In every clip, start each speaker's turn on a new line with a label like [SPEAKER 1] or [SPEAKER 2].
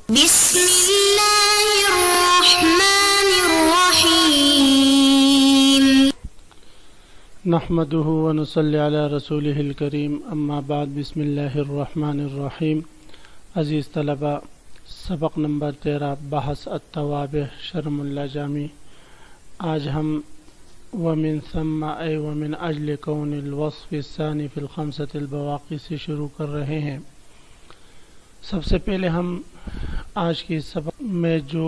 [SPEAKER 1] بسم الله الرحمن الرحيم.
[SPEAKER 2] نحمده ونصلي على رسوله الكريم اما بعد بسم اللہ الرحمن الرحیم. عزیز طلبہ، سبق نمبر 13 بحث التوابع شرم اللہ جامی. آج ہم ومن ثم اے ومن اجل کون الوصف الثانی فی الخمسة البواقی سے شروع کر رہے ہیں. سب سے پہلے ہم آج کی سبق میں جو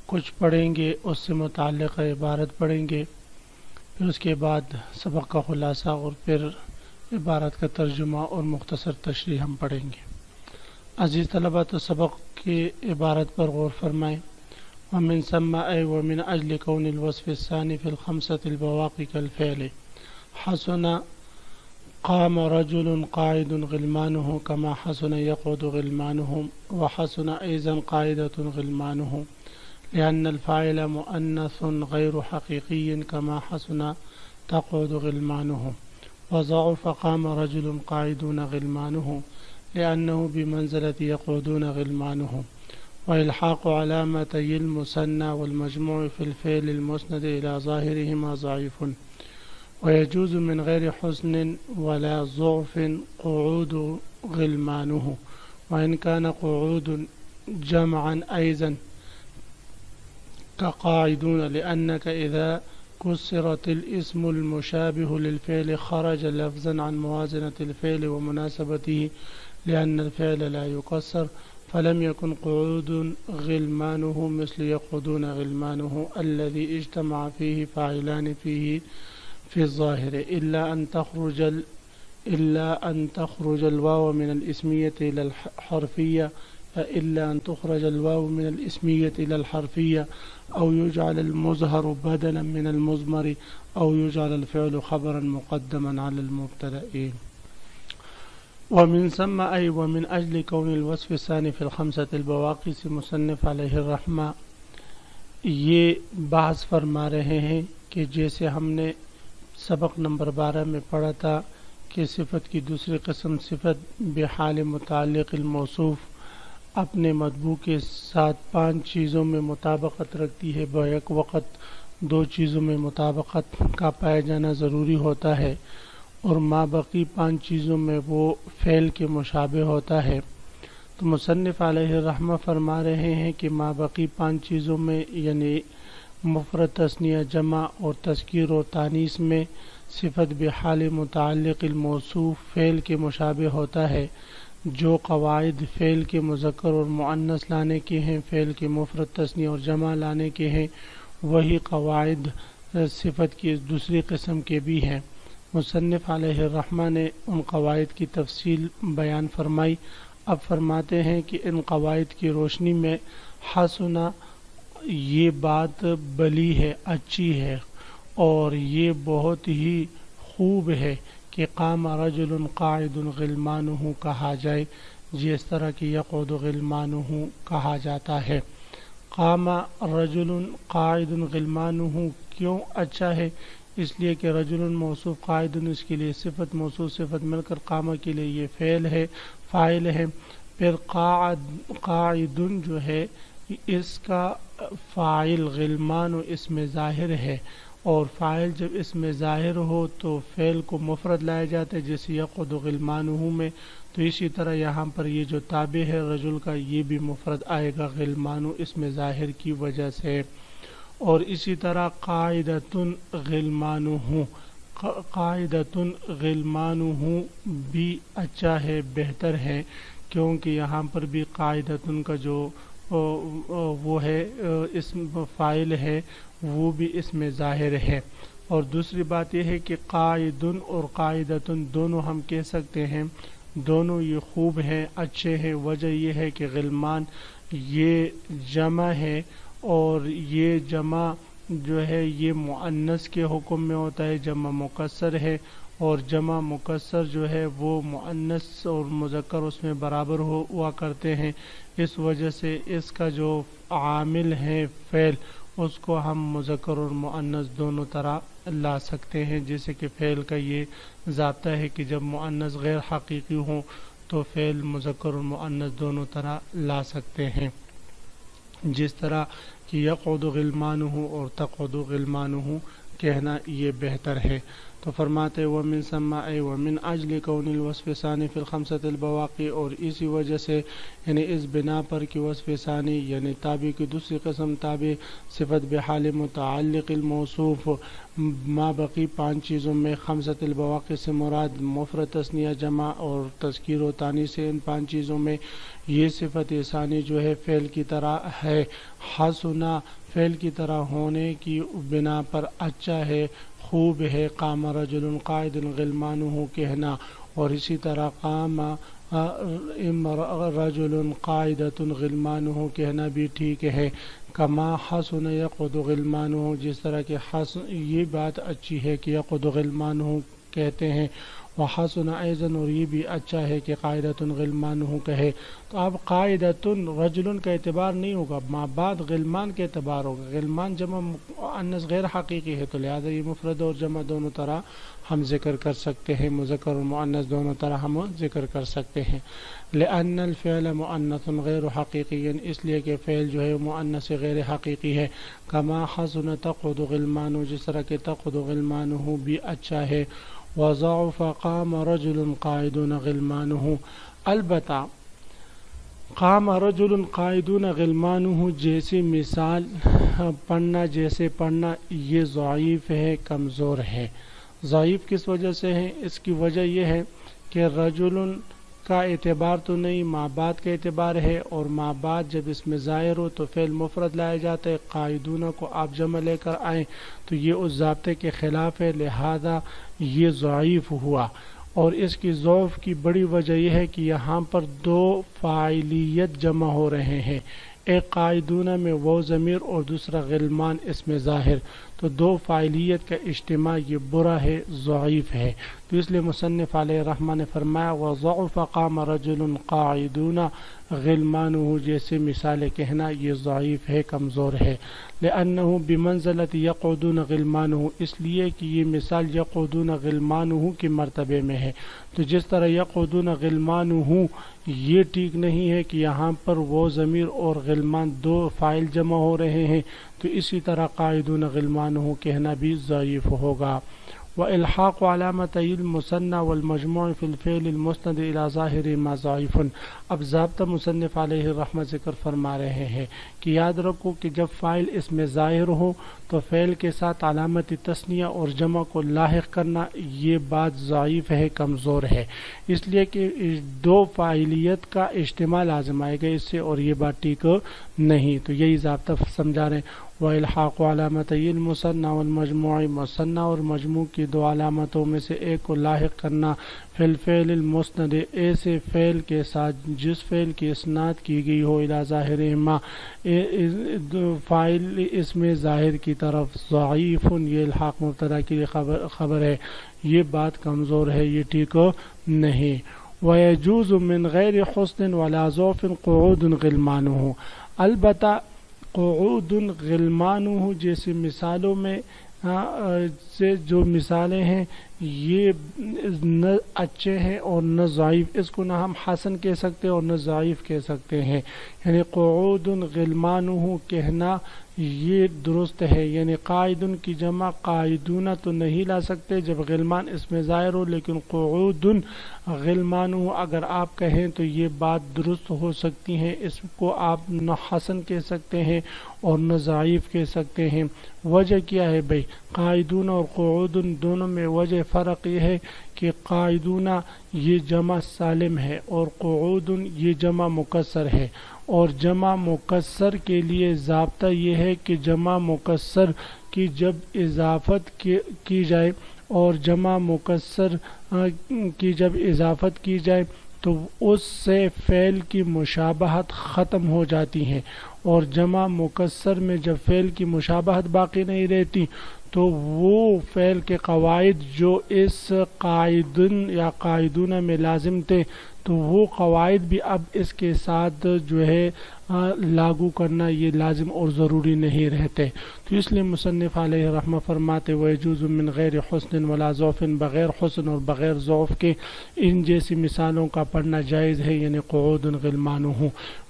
[SPEAKER 2] کچھ پڑھیں گے اس سے متعلق عبارت پڑھیں گے، پھر اس کے بعد سبق کا خلاصہ اور پھر عبارت کا ترجمہ اور مختصر تشریح ہم پڑھیں گے. عزیز طلبہ، تو سبق کی عبارت پر غور فرمائیں. ومن ثم اے ومن اجل کون الوصف الثانی فی الخمسة البواقی کالفعل حسن قام رجل قائد غلمانه كما حسن يقعد غلمانه وحسن أيضا قاعدة غلمانه لأن الفاعل مؤنث غير حقيقي كما حسن تقعد غلمانه وضعف قام رجل قاعدون غلمانه لأنه بمنزلة يقعدون غلمانه. وإلحاق علامتي المثنى والمجموع في الفعل المسند إلى ظاهرهما ضعيف. ويجوز من غير حسن ولا ضعف قعود غلمانه وإن كان قعود جمعا أيضا كقاعدون لأنك إذا كسرت الاسم المشابه للفعل خرج لفظا عن موازنة الفعل ومناسبته لأن الفعل لا يكسر فلم يكن قعود غلمانه مثل يقعدون غلمانه الذي اجتمع فيه فاعلان فيه في الظاهر إلا أن تخرج الواو من الاسمية إلى الحرفية إلى الحرفية أو يجعل المظهر بدلا من المضمر أو يجعل الفعل خبرا مقدما على المبتدأ. ومن ثم أي ومن أجل كون الوصف الثاني في الخمسة البواقي سے مصنف علیہ الرحمہ یہ بحث فرما رہے ہیں کہ جیسے ہم نے سبق نمبر 12 میں پڑھا تھا کہ صفت کی دوسری قسم صفت بحال متعلق الموصوف اپنے مطبوع کے ساتھ 5 چیزوں میں مطابقت رکھتی ہے. بیک وقت 2 چیزوں میں مطابقت کا پایا جانا ضروری ہوتا ہے اور ما بقی 5 چیزوں میں وہ فعل کے مشابہ ہوتا ہے. تو مصنف علیہ الرحمہ فرما رہے ہیں کہ ما بقی 5 چیزوں میں یعنی مفرد، تثنیہ، جمع اور تذکیر و تانیث میں صفت بحال متعلق الموصوف فعل کے مشابہ ہوتا ہے. جو قواعد فعل کے مذکر اور مؤنث لانے کے ہیں، فعل کے مفرد، تثنیہ اور جمع لانے کے ہیں، وہی قواعد صفت کی دوسری قسم کے بھی ہیں. مصنف علیہ الرحمہ نے ان قواعد کی تفصیل بیان فرمائی. اب فرماتے ہیں کہ ان قواعد کی روشنی میں حسنا یہ بات بلی ہے، اچھی ہے اور یہ بہت ہی خوب ہے کہ قام رجل قاعد غلمانہ کہا جائے، جس طرح کہ یقعد غلمانہ کہا جاتا ہے. قام رجل قاعد غلمانہ کیوں اچھا ہے؟ اس لیے کہ رجل موصوف، قاعد اس کے لیے صفت، موصوف صفت مل کر قامہ کے لیے یہ فعل ہے، فاعل ہے. پھر قاعد جو ہے اس کا فاعل غلمان و اس میں ظاہر ہے، اور فاعل جب اس میں ظاہر ہو تو فعل کو مفرد لایا جاتا ہے جیسے یقعد غلمانہ میں. تو اسی طرح یہاں پر یہ جو تابع ہے رجل کا یہ بھی مفرد آئے گا غلمانہ اس میں ظاہر کی وجہ سے. اور اسی طرح قاعدۃ غلمانہ بھی اچھا ہے، بہتر ہے، کیونکہ یہاں پر بھی قاعدۃ کا جو وہ ہے اسم فاعل ہے وہ بھی اس میں ظاہر ہے. اور دوسری بات یہ ہے کہ قاعد اور قاعدۃ دونوں ہم کہہ سکتے ہیں، دونوں یہ خوب ہیں، اچھے ہیں. وجہ یہ ہے کہ غلمان یہ جمع ہے اور یہ جمع جو ہے یہ مؤنث کے حکم میں ہوتا ہے، جمع مکسر ہے اور جمع مکسر جو ہے وہ مؤنث اور مذکر اس میں برابر ہوا کرتے ہیں. اس وجہ سے اس کا جو عامل ہے فعل اس کو ہم مذکر اور مؤنث دونوں طرح لا سکتے ہیں. جیسے کہ فعل کا یہ ضابطہ ہے کہ جب مؤنث غیر حقیقی ہوں تو فعل مذکر اور مؤنث دونوں طرح لا سکتے ہیں، جس طرح کہ یقعد غلمانہ اور تقعد غلمانہ کہنا یہ بہتر ہے۔ تو فرماتے ومن ثم اے ومن اجل کون الوصف ثانی فی الخمسۃ البواقی، اور اسی وجہ سے یعنی اس بنا پر کہ وصف ثانی یعنی تابع کی دوسری قسم تابع صفت بحال متعلق الموصوف ما بقی 5 چیزوں میں، خمسۃ البواقی سے مراد مفرد تثنیہ جمع اور تذکیر و تانی سے ان 5 چیزوں میں یہ صفت ثانی جو ہے فعل کی طرح ہے، حسنا فعل کی طرح ہونے کی بنا پر اچھا ہے، خوب ہے، قام رجل قائد غلمانہ کہنا، اور اسی طرح قام رجل قائدۃ غلمانہ کہنا بھی ٹھیک ہے، کما حسن یقعد غلمانہ، جس طرح کہ یہ بات اچھی ہے کہ یقعد غلمانہ کہتے ہیں، وحسن ایضاً اور یہ بھی اچھا ہے کہ قائدۃ غلمانہ کہے۔ تو اب قائدۃ رجل کا اعتبار نہیں ہوگا، ما بعد غلمان کے اعتبار ہوگا، غلمان جمع مؤنث غیر حقیقی ہے، تو لہذا یہ مفرد اور جمع دونوں طرح ہم ذکر کر سکتے ہیں، مذکر اور مؤنث دونوں طرح ہم ذکر کر سکتے ہیں۔ لأن الفعل مؤنث غیر حقیقی، اس لیے کہ فعل جو ہے مؤنث غیر حقیقی ہے، کما حسن تقعد غلمانہ، جس طرح کہ تقعد غلمانہ بھی اچھا ہے، وضعف قام رجل قائدون غلمانہ، البتہ قام رجل قائدون غلمانہ جیسی مثال پڑھنا جیسے پڑھنا یہ ضعیف ہے، کمزور ہے۔ ضعیف کس وجہ سے ہے؟ اس کی وجہ یہ ہے کہ رجل کا اعتبار تو نہیں، ما بعد کا اعتبار ہے، اور ما بعد جب اس میں ظاہر ہو تو فعل مفرد لایا جاتا ہے، قائدون کو آپ جمع لے کر آئیں تو یہ اس ضابطے کے خلاف ہے، لہذا یہ ضعیف ہوا۔ اور اس کی ضعف کی بڑی وجہ یہ ہے کہ یہاں پر 2 فاعلیت جمع ہو رہے ہیں، ایک قائدون میں وہ ضمیر اور دوسرا غلمان اس میں ظاہر، تو 2 فاعلیت کا اجتماع یہ برا ہے، ضعیف ہے۔ تو اس لیے مصنف علیہ الرحمہ نے فرمایا وضعف قام رجل قاعدون غلمانہ جیسے مثال کہنا یہ ضعیف ہے، کمزور ہے، لأنہ بمنزلت یقعدون غلمانہ، اس لیے کہ یہ مثال یقعدون غلمانہ کے مرتبے میں ہے، تو جس طرح یقعدون غلمانہ یہ ٹھیک نہیں ہے کہ یہاں پر وہ ضمیر اور غلمان 2 فاعل جمع ہو رہے ہیں، تو اسی طرح قائدون غلمانہ کہنا بھی ضعیف ہوگا۔ وإلحاق علامتي المثنى والمجموع في الفعل المسند إلى ظاهر ما ضعيف، اب ضابطہ مصنف علیہ الرحمہ ذکر فرما رہے ہیں کہ یاد رکھو کہ جب فاعل اس میں ظاہر ہو تو فعل کے ساتھ علامت تثنیہ اور جمع کو لاحق کرنا یہ بات ضعیف ہے، کمزور ہے، اس لیے کہ 2 فاعلیت کا اجتماع لازم آئے گا اس سے، اور یہ بات ٹھیک نہیں، تو یہی ضابطہ سمجھا رہے ہیں۔ وإلحاق علامتي المثنى والمجموع، مثنى اور مجموع کی 2 علامتوں میں سے ایک کو لاحق کرنا فی الفعل المسند ایسے فعل کے ساتھ جس فعل کی اسناد کی گئی ہو الی ظاہرہما فاعل اس میں ظاہر کی طرف، ضعیف، یہ الحاق مبتدا کی خبر ہے، یہ بات کمزور ہے، یہ ٹھیک نہیں۔ ويجوز من غیر حسن ولا ضعف قعود غلمانہ، البتہ قعود غلمانہ جیسی مثالوں میں سے جو مثالیں ہیں یہ نہ اچھے ہیں اور نہ ضعیف، اس کو نہ ہم حسن کہہ سکتے اور نہ ضعیف کہہ سکتے ہیں، یعنی قعود غلمانہ کہنا یہ درست ہے، یعنی قائدن کی جمع قائدون تو نہیں لا سکتے جب غلمان اس میں ظاہر ہو، لیکن قعود غلمانہ اگر آپ کہیں تو یہ بات درست ہو سکتی ہے، اس کو آپ نہ حسن کہہ سکتے ہیں اور نہ ضعیف کہہ سکتے ہیں۔ وجہ کیا ہے بھائی؟ قائدون اور قعود دونوں میں وجہ فرق یہ ہے کہ قائدون یہ جمع سالم ہے اور قعود یہ جمع مکسر ہے، اور جمع مکسر کے لیے ضابطہ یہ ہے کہ جمع مکسر کی جب اضافت کی جائے اور جمع مکسر کی جب اضافت کی جائے تو اس سے فعل کی مشابہت ختم ہو جاتی ہے، اور جمع مکسر میں جب فعل کی مشابہت باقی نہیں رہتی تو وہ فعل کے قواعد جو اس قائدن یا قائدون میں لازم تھے تو وہ قواعد بھی اب اس کے ساتھ جو ہے لاگو کرنا یہ لازم اور ضروری نہیں رہتے. تو اس لیے مصنف علیہ رحمہ فرماتے وَيَجُوزُ مِنْ غَيْرِ حُسْنٍ وَلَا ضَعْفٍ، بغیر حسن اور بغیر ضعف کے ان جیسی مثالوں کا پڑھنا جائز ہے، یعنی قعود غلمانہ.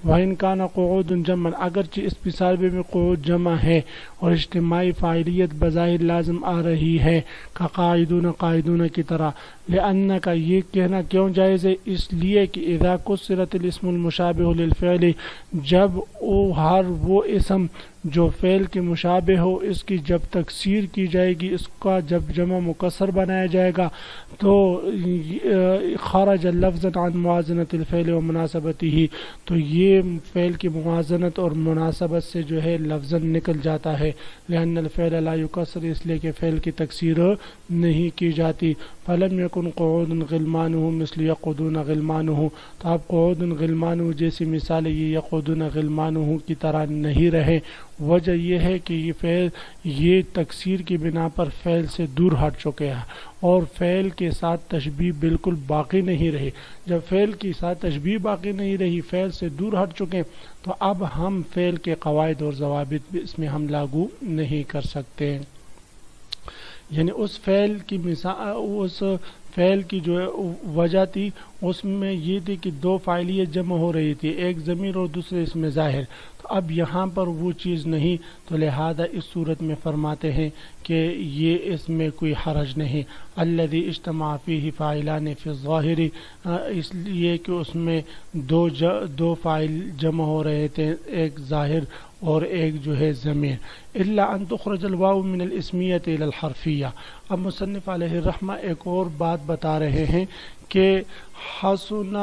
[SPEAKER 2] وَإِنْ كَانَ قعود جمع، اگرچہ اس مثال میں قعود جمع ہے اور اجتماعی فاعلیت بظاہر لازم آ رہی ہے، قاعدون قاعدون کی طرح. لأن کا یہ کہنا کیوں جائز ہے؟ اس لیے کہ اذا کسرت الاسم المشابہ للفعل، جب ہر وہ اسم جو فعل کے مشابہ ہو اس کی جب تکسیر کی جائے گی، اس کا جب جمع مکسر بنایا جائے گا تو خرج لفظا عن موازنۃ الفعل و مناسبتہ، تو یہ فعل کی موازنت اور مناسبت سے جو ہے لفظا نکل جاتا ہے. لأن الفعل لا یکسر، اس لیے کہ فعل کی تکسیر نہیں کی جاتی. فلم یکن قعود غلمانہ مثل یقعدون غلمانہ، تو اب قعود غلمانہ جیسی مثال یہ یقعدون غلمانہ کی طرح نہیں رہے. وجہ یہ ہے کہ یہ فعل یہ تکسیر کی بنا پر فعل سے دور ہٹ چکے ہیں اور فعل کے ساتھ تشبیہ بالکل باقی نہیں رہی. جب فعل کے ساتھ تشبیہ باقی نہیں رہی، فعل سے دور ہٹ چکے، تو اب ہم فعل کے قواعد اور ضوابط بھی اس میں ہم لاگو نہیں کر سکتے. یعنی اس فعل کی مثال، اس فعل کی جو وجہ تھی اس میں یہ تھی کہ دو فاعلیت جمع ہو رہی تھی، ایک ضمیر اور دوسرے اس میں ظاہر. تو اب یہاں پر وہ چیز نہیں، تو لہذا اس صورت میں فرماتے ہیں کہ یہ اس میں کوئی حرج نہیں. الذی اجتمع فیہ فاعلان فی الظاہر، اس لیے کہ اس میں دو فاعل جمع ہو رہے تھے، ایک ظاہر اور ایک جو ہے ضمیر. الا ان تخرج الواو من الاسمیۃ الی الحرفیہ. اب مصنف علیہ الرحمہ ایک اور بات بتا رہے ہیں کہ حسن،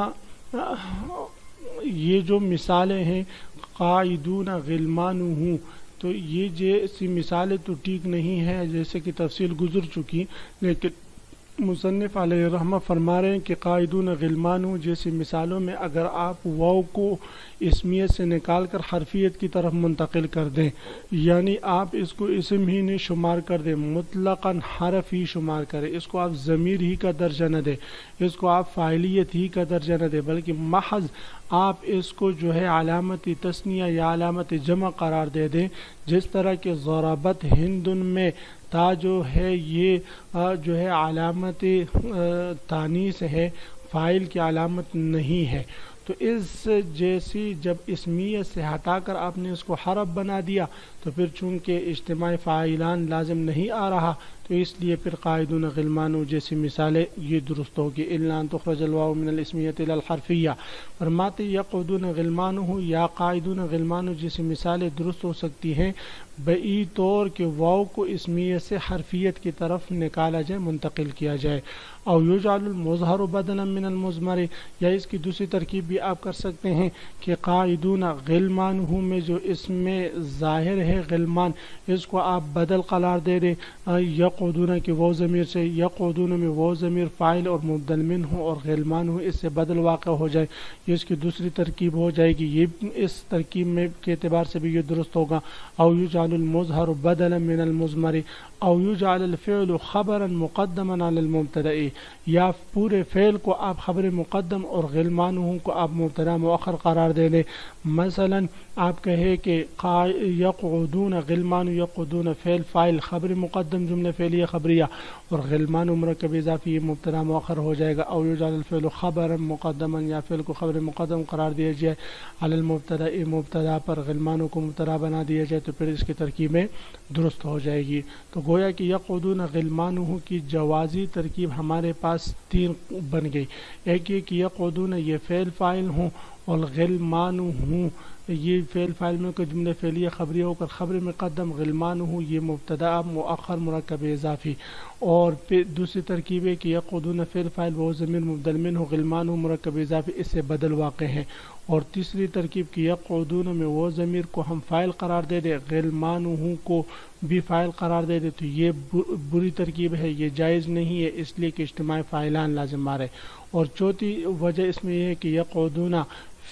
[SPEAKER 2] یہ جو مثالیں ہیں قاعدون غلمانہ، تو یہ جیسی مثالیں تو ٹھیک نہیں ہے، جیسے کہ تفصیل گزر چکی، لیکن مصنف علیہ الرحمہ فرما رہے ہیں کہ قاعدون غلمانہ جیسی مثالوں میں اگر آپ واو کو اسمیت سے نکال کر حرفیت کی طرف منتقل کر دیں، یعنی آپ اس کو اسم ہی نہیں شمار کر دیں، مطلقاً حرف ہی شمار کریں، اس کو آپ ضمیر ہی کا درجہ نہ دیں، اس کو آپ فاعلیت ہی کا درجہ نہ دیں، بلکہ محض آپ اس کو جو ہے علامت تثنیہ یا علامت جمع قرار دے دیں. جس طرح کہ ضربت ہندن میں تا جو ہے یہ جو ہے علامت تانیث ہے، فاعل کی علامت نہیں ہے. تو اس جیسی جب اسمیت سے ہٹا کر آپ نے اس کو حرف بنا دیا تو پھر چونکہ اجتماع فاعلان لازم نہیں آ رہا، تو اس لیے پھر قاعدون غلمانہ جیسی مثالیں یہ درست ہوگی. الا ان تخرج الواو من الاسمیۃ الی الحرفیہ. فرماتے یقعدون غلمانہ یا قاعدون غلمانہ جیسی مثالیں درست ہو سکتی ہیں بئی طور کہ واو کو اسمیت سے حرفیت کی طرف نکالا جائے، منتقل کیا جائے. او یجعل المظہر بدلا من المضمر، یا اس کی دوسری ترکیب بھی آپ کر سکتے ہیں کہ قاعدون غلمانہ میں جو اس میں ظاہر ہے غلمان، اس کو آپ بدل قرار دے دیں یقعدون کے واو ضمیر سے، یقعدون میں واو ضمیر فاعل اور مبدل منہ اور غلمانہ اس سے بدل واقع ہو جائے. یہ اس کی دوسری ترکیب ہو جائے گی، یہ اس ترکیب میں کے اعتبار سے بھی یہ درست ہوگا. او یجعل المظہر بدلا من المضمر او یجعل الفعل خبرا مقدما علی المبتدأ، یا پورے فعل کو آپ خبر مقدم اور غلمانہ کو آپ مبتدا مؤخر قرار دے لیں. مثلا آپ کہے کہ یقعدون غلمان، یقعدون فعل فاعل خبر مقدم جملہ فعلیہ خبریہ، اور غلمان مرکب اضافی مبتدا مؤخر ہو جائے گا. او یجعل الفعل خبرا مقدما، یا فعل کو خبر مقدم قرار دیا جائے علی المبتدا، مبتدا پر غلمان کو مبتدا بنا دیا جائے، تو پھر اس کی ترکیبیں درست ہو جائے گی. تو گویا کہ یقعدون غلمانہ کی جوازی ترکیب ہمارے پاس تین بن گئی. ایک یہ کہ یقعدون یہ فعل فاعل ہوں اور غلمانہ ہوں یہ فعل فاعل میں کوئی جملہ فعلیہ خبریہ ہو کر خبر مقدم، غلمانہ یہ مبتدا مؤخر مرکب اضافی. اور پھر دوسری ترکیب ہے کہ یقعدون فعل فاعل وہ ضمیر مبدل منہ، غلمانہ مرکب اضافی اس سے بدل واقع ہیں. اور تیسری ترکیب کی یقعدون میں وہ ضمیر کو ہم فاعل قرار دے دیں، غلمانہ کو بھی فاعل قرار دے دے، تو یہ بری ترکیب ہے، یہ جائز نہیں ہے، اس لیے کہ اجتماع فاعلان لازم آ رہے. اور چوتھی وجہ اس میں یہ ہے کہ یقعدون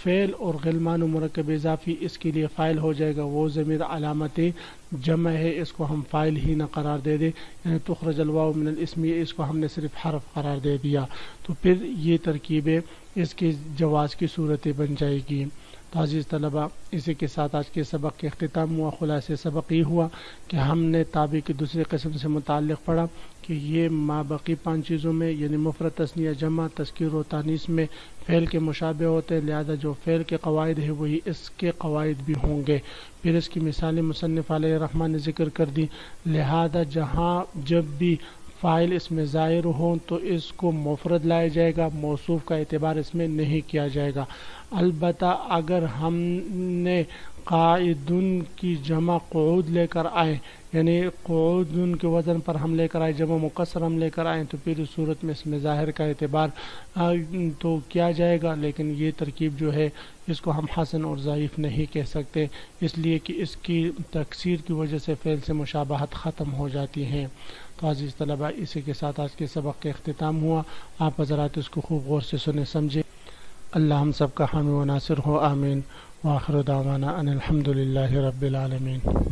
[SPEAKER 2] فعل اور غلمان و مرکب اضافی اس کے لیے فاعل ہو جائے گا، وہ ضمیر علامت جمع ہے، اس کو ہم فاعل ہی نہ قرار دے دیں، یعنی تخرج الواو من الاسم، اس کو ہم نے صرف حرف قرار دے دیا، تو پھر یہ ترکیبیں اس کے جواز کی صورتیں بن جائے گی۔ تو عزیز طلبہ، اسی کے ساتھ آج کے سبق کے اختتام ہوا۔ خلاصہ سبق یہ ہوا کہ ہم نے تابع کی دوسری قسم سے متعلق پڑھا کہ یہ مابقی 5 چیزوں میں، یعنی مفرد، تثنیہ، جمع، تذکیر و تانیث میں فعل کے مشابہ ہوتے ہیں، لہذا جو فعل کے قواعد ہیں وہی اس کے قواعد بھی ہوں گے۔ پھر اس کی مثالیں مصنف علیہ الرحمٰن نے ذکر کر دی، لہذا جہاں جب بھی فاعل اس میں ظاہر ہوں تو اس کو مفرد لایا جائے گا، موصوف کا اعتبار اس میں نہیں کیا جائے گا۔ البتہ اگر ہم نے قاعدن کی جمع قعود لے کر آئے، یعنی قعودن کے وزن پر ہم لے کر آئے، جمع مکسر ہم لے کر آئیں، تو پھر اس صورت میں اس میں ظاہر کا اعتبار تو کیا جائے گا، لیکن یہ ترکیب جو ہے اس کو ہم حسن اور ضعیف نہیں کہہ سکتے، اس لیے کہ اس کی تکسیر کی وجہ سے فعل سے مشابہت ختم ہو جاتی ہیں۔ تو عزیز طلبہ، اسی کے ساتھ آج کے سبق کا اختتام ہوا۔ آپ حضرات اس کو خوب غور سے سنیں سمجھیں۔ اللہ ہم سب کا حامی و ناصر ہو، آمین۔ وآخر دعوانا ان الحمد للہ رب العالمین۔